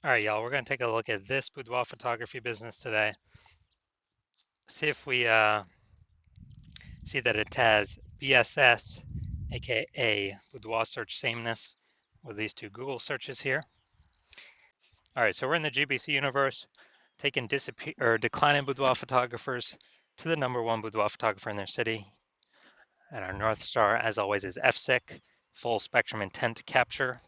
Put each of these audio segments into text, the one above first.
All right, y'all, we're going to take a look at this boudoir photography business today. See if we see that it has BSS, aka boudoir search sameness, with these two Google searches here. All right, so we're in the GBC universe, taking declining boudoir photographers to the number one boudoir photographer in their city. And our North Star, as always, is FSIC, full spectrum intent capture.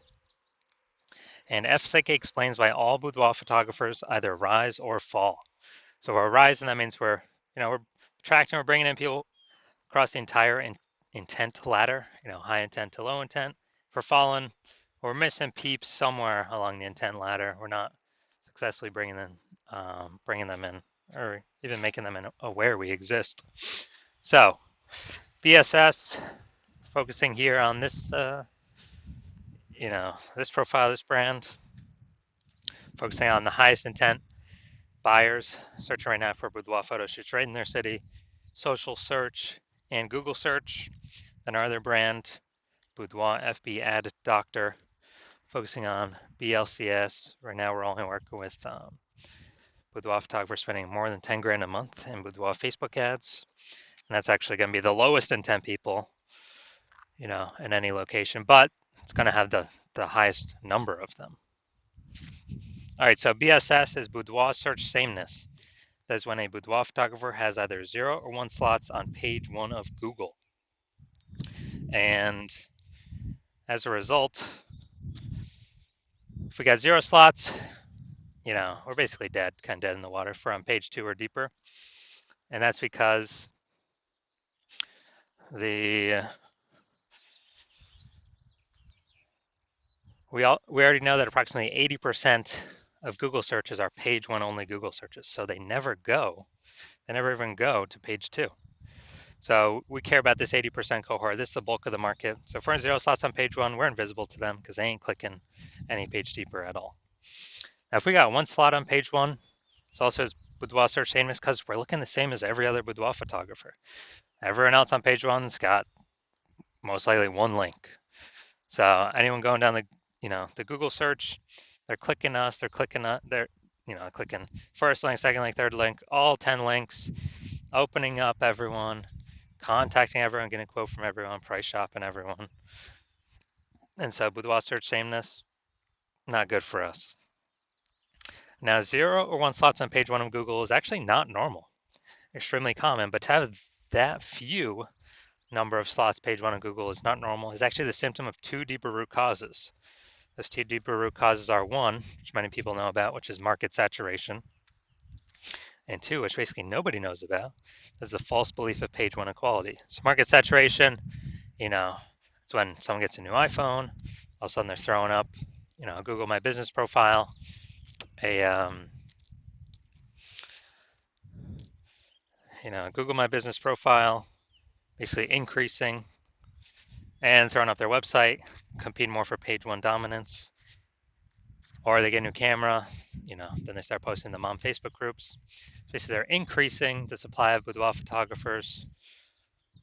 And FSIC explains why all boudoir photographers either rise or fall. So we're rising, that means we're attracting, we're bringing in people across the entire intent ladder, high intent to low intent. If we're falling, we're missing peeps somewhere along the intent ladder. We're not successfully bringing them in, or even making them aware we exist. So BSS, focusing here on this, this profile, this brand, focusing on the highest intent buyers searching right now for boudoir photo shoots right in their city, social search and Google search. Then our other brand, Boudoir FB Ad Doctor, focusing on BLCS. Right now, we're only working with boudoir photographers spending more than 10 grand a month in boudoir Facebook ads. And that's actually going to be the lowest intent people, in any location, but it's going to have the highest number of them. All right, so BSS is boudoir search sameness. That is when a boudoir photographer has either 0 or 1 slots on page 1 of Google. And as a result, if we got 0 slots, we're basically dead, kind of dead in the water for on page 2 or deeper. And that's because we already know that approximately 80% of Google searches are page 1 only Google searches. So they never even go to page 2. So we care about this 80% cohort. This is the bulk of the market. So if we're in 0 slots on page 1, we're invisible to them because they ain't clicking any page deeper at all. Now, if we got 1 slot on page 1, it's also as boudoir search sameness because we're looking the same as every other boudoir photographer. Everyone else on page 1's got most likely 1 link. So anyone going down the Google search, they're clicking us, they're clicking first link, second link, third link, all 10 links, opening up everyone, contacting everyone, getting a quote from everyone, price shopping everyone. And so boudoir search sameness, not good for us. Now, 0 or 1 slots on page 1 of Google is actually not normal, extremely common, but to have that few number of slots page 1 of Google is not normal. It's actually the symptom of 2 deeper root causes. Those 2 deeper root causes are 1, which many people know about, which is market saturation, and 2, which basically nobody knows about, is the false belief of page 1 equality. So market saturation, it's when someone gets a new iPhone, all of a sudden they're throwing up, Google My Business profile, Google My Business profile, basically increasing and throwing up their website, competing more for page 1 dominance. Or they get a new camera, then they start posting them on Facebook groups. So basically, they're increasing the supply of boudoir photographers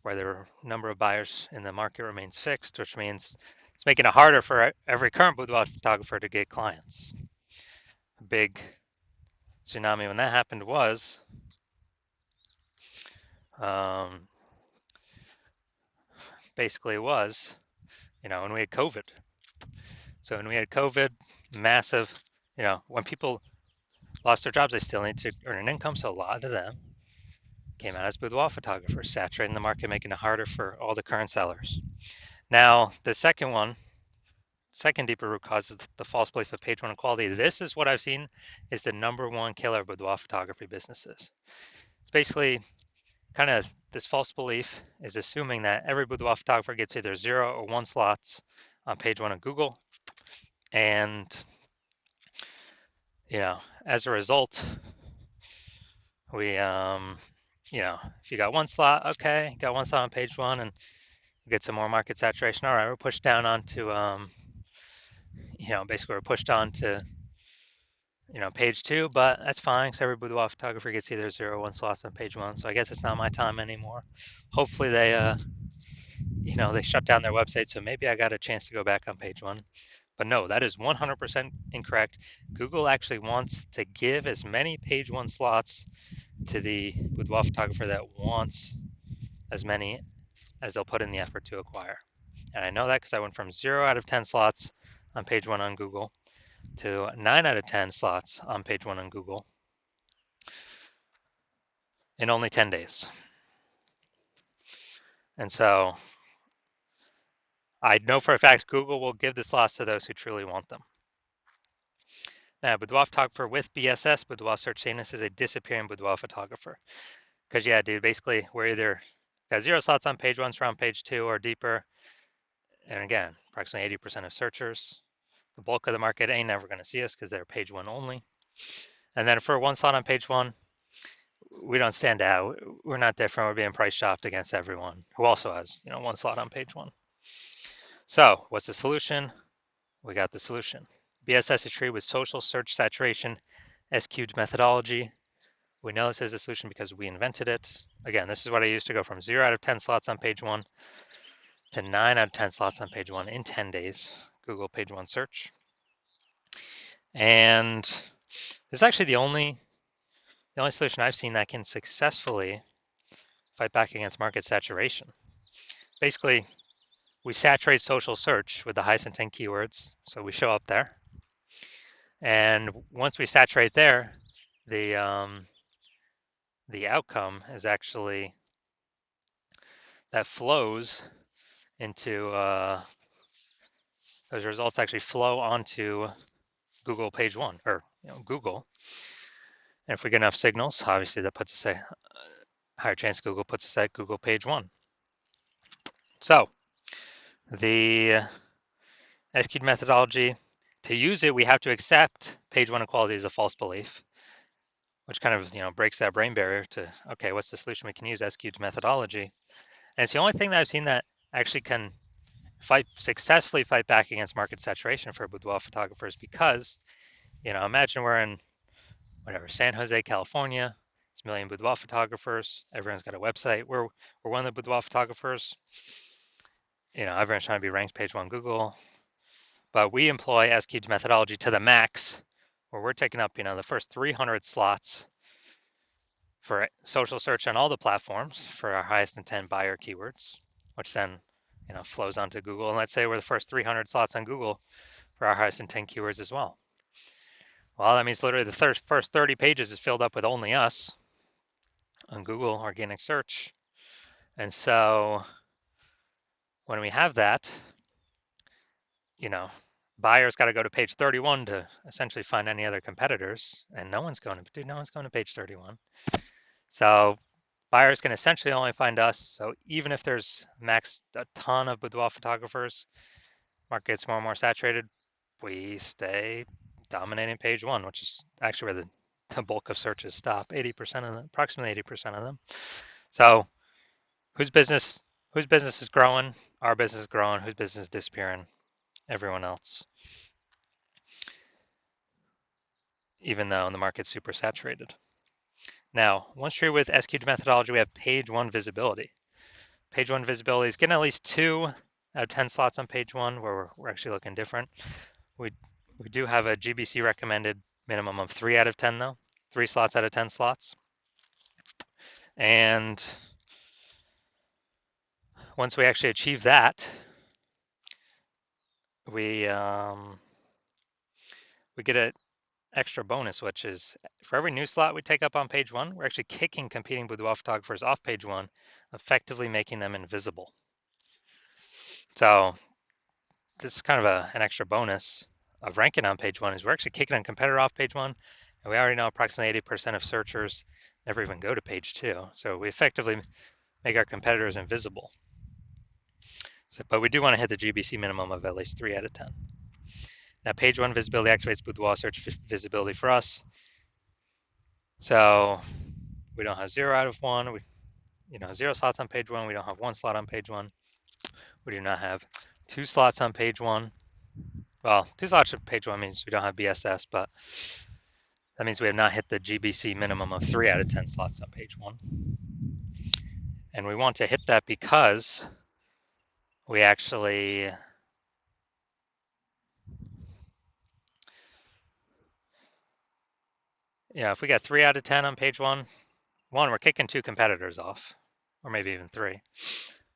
where the number of buyers in the market remains fixed, which means it's making it harder for every current boudoir photographer to get clients. A big tsunami when that happened was when we had COVID. So when we had COVID, massive, when people lost their jobs, they still need to earn an income. So a lot of them came out as boudoir photographers, saturating the market, making it harder for all the current sellers. Now, the second deeper root cause is the false belief of page 1 equality. This is what I've seen is the number 1 killer of boudoir photography businesses. It's basically kind of this false belief is assuming that every boudoir photographer gets either 0 or 1 slots on page 1 of Google. And, as a result, we, if you got 1 slot, okay, got 1 slot on page 1 and get some more market saturation. All right, we're pushed down onto, basically we're pushed on to, page 2, but that's fine because every boudoir photographer gets either 0 or 1 slots on page 1. So I guess it's not my time anymore. Hopefully they shut down their website. So maybe I got a chance to go back on page 1. But no, that is 100% incorrect. Google actually wants to give as many page one slots to the boudoir photographer that wants as many as they'll put in the effort to acquire. And I know that because I went from 0 out of 10 slots on page one on Google to 9 out of 10 slots on page one on Google in only 10 days. And so I know for a fact Google will give the slots to those who truly want them. Now, boudoir photographer with BSS, boudoir search sameness, is a disappearing boudoir photographer. Because yeah, dude, basically we're either got 0 slots on page one, so on page 2 or deeper. And again, approximately 80% of searchers. The bulk of the market ain't never going to see us because they're page one only. And then for 1 slot on page one, we don't stand out. We're not different. We're being price shopped against everyone who also has, 1 slot on page one. So what's the solution? We got the solution. BSS is treated with social search saturation, SQ'd methodology. We know this is a solution because we invented it. Again, this is what I used to go from 0 out of 10 slots on page one to 9 out of 10 slots on page one in 10 days, Google page one search. And this is actually the only solution I've seen that can successfully fight back against market saturation. Basically, we saturate social search with the highest intent keywords, so we show up there. And once we saturate there, the outcome is actually that flows into those results actually flow onto Google page one, or Google. And if we get enough signals, obviously that puts us at higher chance Google puts us at Google page one. So the SQ'd methodology, to use it, we have to accept page one equality as a false belief, which kind of breaks that brain barrier to, okay, what's the solution we can use? SQ'd methodology. And it's the only thing that I've seen that actually can successfully fight back against market saturation for boudoir photographers, because imagine we're in San Jose, California. It's a million boudoir photographers. Everyone's got a website. We're one of the boudoir photographers. Everyone's trying to be ranked page one Google, but we employ SQ'd methodology to the max, where we're taking up the first 300 slots for social search on all the platforms for our highest intent buyer keywords, which then flows onto Google. And let's say we're the first 300 slots on Google for our highest intent keywords as well. Well, that means literally the first 30 pages is filled up with only us on Google organic search. And so when we have that, buyers got to go to page 31 to essentially find any other competitors, and no one's going to page 31. So buyers can essentially only find us. So even if there's max a ton of boudoir photographers, market gets more and more saturated, we stay dominating page one, which is actually where the bulk of searches stop. 80% of them, approximately 80% of them. So whose business is growing? Our business is growing. Whose business is disappearing? Everyone else. Even though the market's super saturated. Now, once you're with SQ'd methodology, we have page one visibility. Page one visibility is getting at least 2 out of 10 slots on page one, where we're actually looking different. We do have a GBC recommended minimum of 3 out of 10 though, 3 slots out of 10 slots. And once we actually achieve that, we get an extra bonus, which is for every new slot we take up on page one, we're actually kicking competing boudoir photographers off page one, effectively making them invisible. So this is kind of an extra bonus of ranking on page one, is we're actually kicking a competitor off page one, and we already know approximately 80% of searchers never even go to page two. So we effectively make our competitors invisible. But we do want to hit the GBC minimum of at least 3 out of 10. Now, page one visibility activates boudoir search visibility for us. So we don't have 0 out of 1. 0 slots on page one. We don't have 1 slot on page one. We do not have 2 slots on page one. Well, 2 slots on page one means we don't have BSS, but that means we have not hit the GBC minimum of 3 out of 10 slots on page one. And we want to hit that because we actually If we got 3 out of 10 on page one, we're kicking 2 competitors off, or maybe even 3.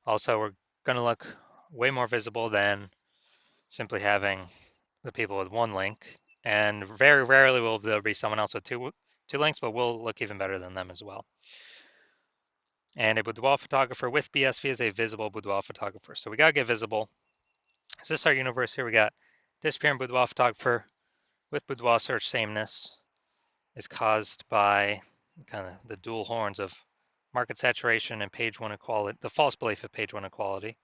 Also, we're going to look way more visible than simply having the people with 1 link. And very rarely will there be someone else with two links, but we'll look even better than them as well. And a boudoir photographer with BSV is a visible boudoir photographer. So we got to get visible. So this is our universe here. We got disappearing boudoir photographer with boudoir search sameness is caused by kind of the dual horns of market saturation and page one equality, the false belief of page one equality.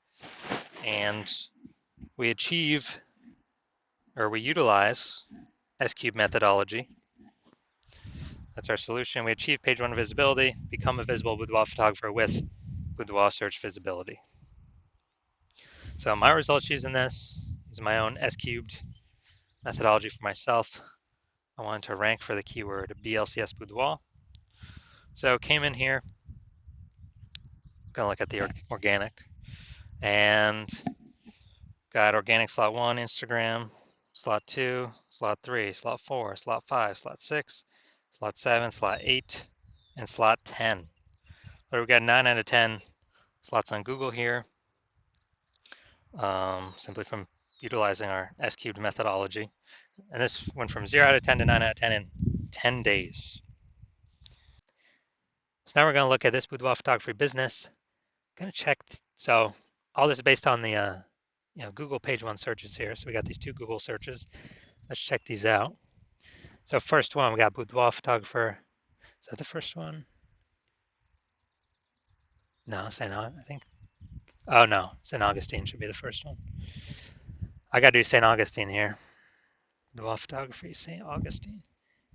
And we achieve, or we utilize S-cube methodology. That's our solution. We achieve page one visibility, become a visible boudoir photographer with boudoir search visibility. So my results using this is my own S-cubed methodology for myself. I wanted to rank for the keyword BLCS boudoir. So came in here, gonna look at the organic, and got organic slot 1, Instagram, slot 2, slot 3, slot 4, slot 5, slot 6, slot 7, slot 8, and slot 10. So we got 9 out of 10 slots on Google here, simply from utilizing our S-cubed methodology. And this went from 0 out of 10 to 9 out of 10 in 10 days. So now we're going to look at this boudoir photography business. Going to check, so all this is based on the Google page one searches here. So we got these 2 Google searches. Let's check these out. So first one, we got boudoir photographer. Is that the first one? No, I think. Oh no, St. Augustine should be the first one. I gotta do St. Augustine here. Boudoir photography, St. Augustine.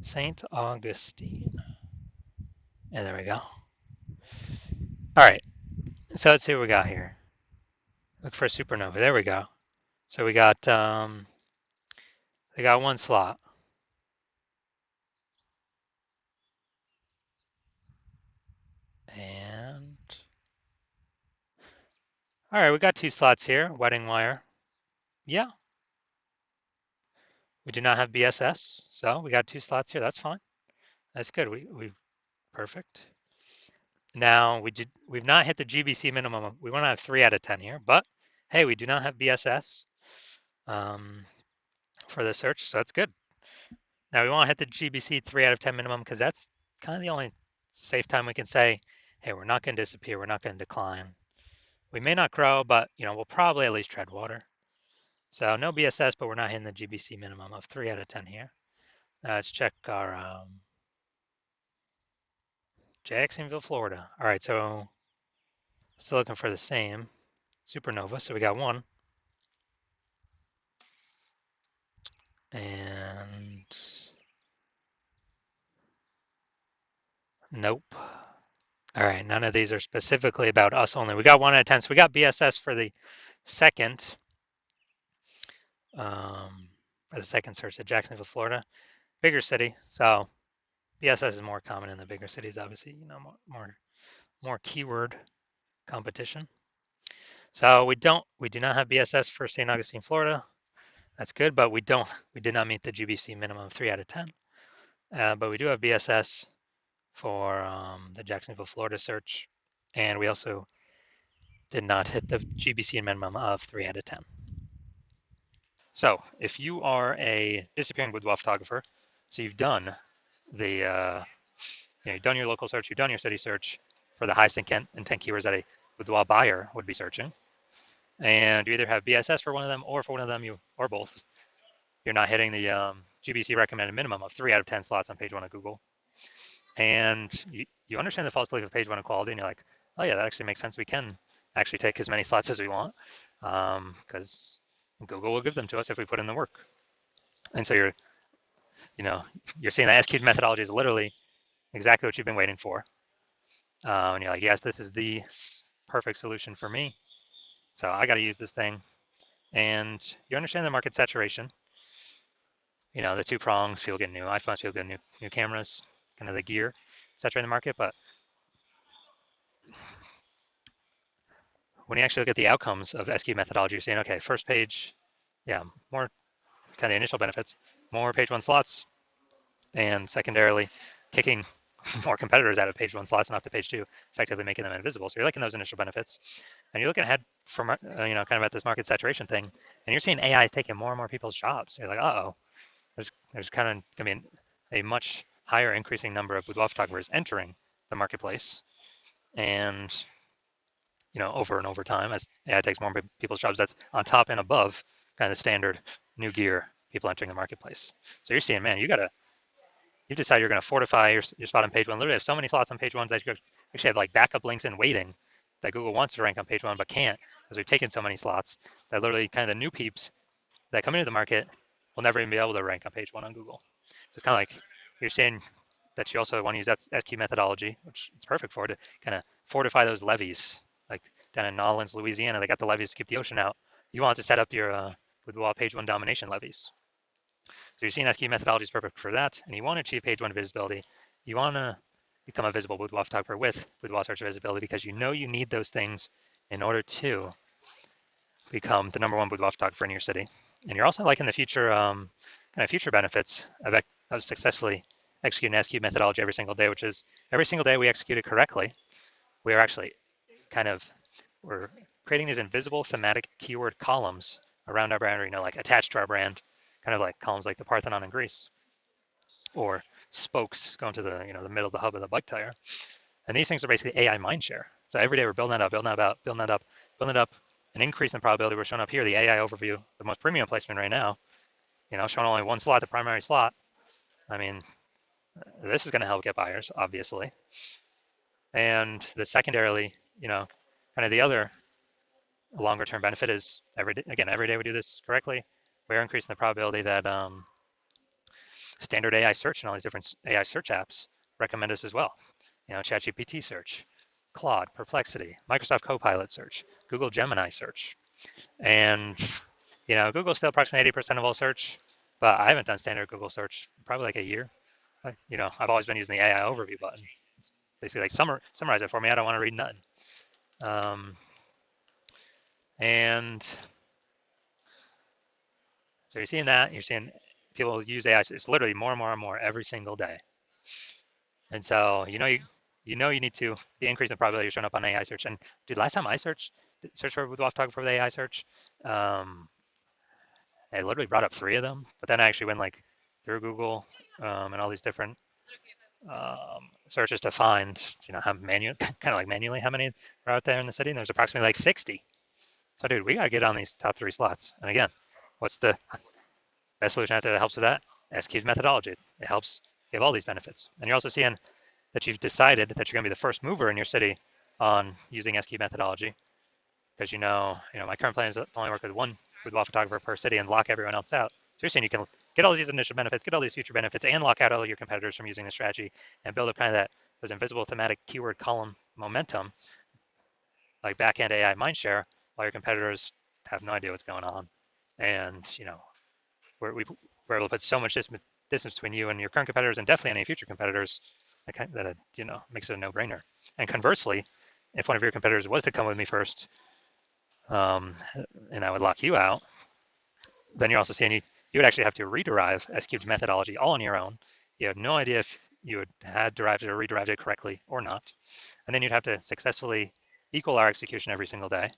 St. Augustine. And there we go. All right, so let's see what we got here. Look for a supernova. There we go. So we got they got 1 slot. And all right, we got 2 slots here. Wedding wire. Yeah. We do not have BSS, so we got 2 slots here. That's fine. That's good. We perfect. Now we've not hit the GBC minimum. We want to have 3 out of 10 here, but hey, we do not have BSS for the search, so that's good. Now we want to hit the GBC 3 out of 10 minimum because that's kind of the only safe time we can say, hey, we're not going to disappear, we're not going to decline. We may not grow, but we'll probably at least tread water. So no BSS, but we're not hitting the GBC minimum of 3 out of 10 here. Let's check our Jacksonville, Florida. All right, so still looking for the same supernova. So we got 1. And nope. All right, none of these are specifically about us only. We got 1 out of 10. So we got BSS for the second search at Jacksonville, Florida. Bigger city. So BSS is more common in the bigger cities, obviously, more keyword competition. So we do not have BSS for St. Augustine, Florida. That's good, but we did not meet the GBC minimum of 3 out of 10. But we do have BSS for the Jacksonville, Florida search, and we also did not hit the GBC minimum of 3 out of 10. So if you are a disappearing boudoir photographer, so you've done you've done your local search, you've done your city search for the highest intent keywords that a boudoir buyer would be searching, and you either have BSS for one of them, or for one of them, or both, you're not hitting the GBC recommended minimum of 3 out of 10 slots on page 1 of Google, and you understand the false belief of page 1 equality, and you're like, oh yeah, that actually makes sense. We can actually take as many slots as we want, because Google will give them to us if we put in the work. And so you're seeing that S-cubed methodology is literally exactly what you've been waiting for. And you're like, yes, this is the perfect solution for me. So I got to use this thing. And you understand the market saturation. The 2 prongs, people get new iPhones, people get new cameras, kind of the gear saturating the market. But when you actually look at the outcomes of S-cubed methodology, you're saying, okay, first page, yeah, more kind of the initial benefits, more page 1 slots, and secondarily, kicking more competitors out of page one slots and up to page two, effectively making them invisible. So you're liking those initial benefits, and you're looking ahead from kind of at this market saturation thing, and you're seeing AI is taking more and more people's jobs. You're like, uh oh, there's kind of going to be a much higher increasing number of boudoir photographers entering the marketplace, and over and over time as AI takes more people's jobs. That's on top and above kind of standard new gear people entering the marketplace. So you're seeing, man, you decide you're going to fortify your spot on page one. Literally have so many slots on page one that you actually have like backup links in waiting that Google wants to rank on page one but can't because we've taken so many slots that literally kind of the new peeps that come into the market will never even be able to rank on page one on Google. So it's kind of like you're saying that you also want to use that SQ methodology, which it's perfect for, to kind of fortify those levees. Like down in Nolens, Louisiana, they got the levees to keep the ocean out. You want to set up your Boudoir page one domination levees. So you're seeing SQ methodology is perfect for that, and you want to achieve page one visibility. You want to become a visible boudoir photographer with boudoir search visibility because you know you need those things in order to become the number one boudoir photographer in your city. And you're also liking the future kind of future benefits of successfully executing SQ methodology every single day, which is every single day we execute it correctly. We are actually we're creating these invisible thematic keyword columns around our brand, like attached to our brand, kind of like columns like the Parthenon in Greece, or spokes going to the middle of the hub of the bike tire. And these things are basically AI mindshare. So every day we're building that up, building up, an increase in probability. We're showing up here the AI overview, the most premium placement right now, showing only one slot, the primary slot. I mean, this is going to help get buyers, obviously. And the secondarily, kind of the other longer term benefit is every day we do this correctly, we're increasing the probability that standard AI search and all these different AI search apps recommend us as well. ChatGPT search, Claude, Perplexity, Microsoft Copilot search, Google Gemini search. And, Google's still approximately 80% of all search, but I haven't done standard Google search probably like a year. I've always been using the AI overview button. It's basically like summarize it for me. I don't want to read nothing. And so you're seeing that. You're seeing people use AI. It's literally more and more and more every single day. And so you need to be increasing the probability you're showing up on AI search. And dude, last time I search for boudoir photographer with AI search, I literally brought up 3 of them. But then I actually went like through Google and all these different searches to find how manually how many are out there in the city. And there's approximately like 60. So dude, we gotta get on these top 3 slots. And again, what's the best solution out there that helps with that? SQ's methodology. It helps give all these benefits. And you're also seeing that you've decided that you're going to be the first mover in your city on using SQ methodology, because my current plan is to only work with one boudoir photographer per city and lock everyone else out. So you're saying you can get all these initial benefits, get all these future benefits, and lock out all your competitors from using the strategy and build up kind of those invisible thematic keyword column momentum, like back-end AI mindshare, while your competitors have no idea what's going on. And we're able to put so much distance between you and your current competitors, and definitely any future competitors, that makes it a no-brainer. And conversely, if one of your competitors was to come with me first, and I would lock you out, then you're also seeing you would actually have to rederive S-cubed methodology all on your own. You have no idea if you had derived it or rederived it correctly or not. And then you'd have to successfully equal our execution every single day.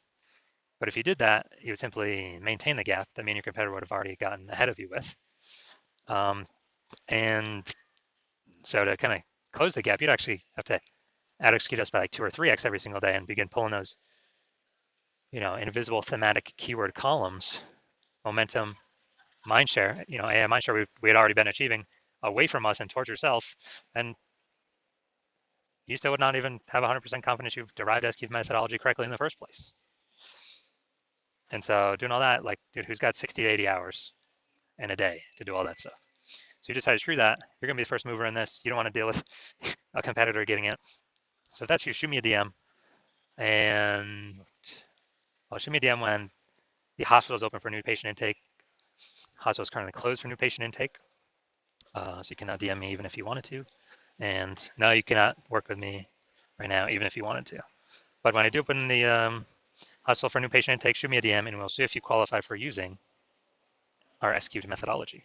But if you did that, you would simply maintain the gap that me and your competitor would have already gotten ahead of you with. And so to kind of close the gap, you'd actually have to out execute us by like 2 or 3x every single day and begin pulling those, invisible thematic keyword columns, momentum, mindshare, AI mindshare we had already been achieving away from us and towards yourself. And you still would not even have 100% confidence you've derived SQ methodology correctly in the first place. And so doing all that, like, dude, who's got 60 to 80 hours in a day to do all that stuff? So you decide to screw that. You're going to be the first mover in this. You don't want to deal with a competitor getting it. So if that's you, shoot me a DM. And I'll shoot me a DM when the hospital is open for new patient intake. Hospital is currently closed for new patient intake. So you cannot DM me even if you wanted to. And no, you cannot work with me right now, even if you wanted to. But when I do open the hospital for new patient intake, shoot me a DM and we'll see if you qualify for using our SQ'd methodology.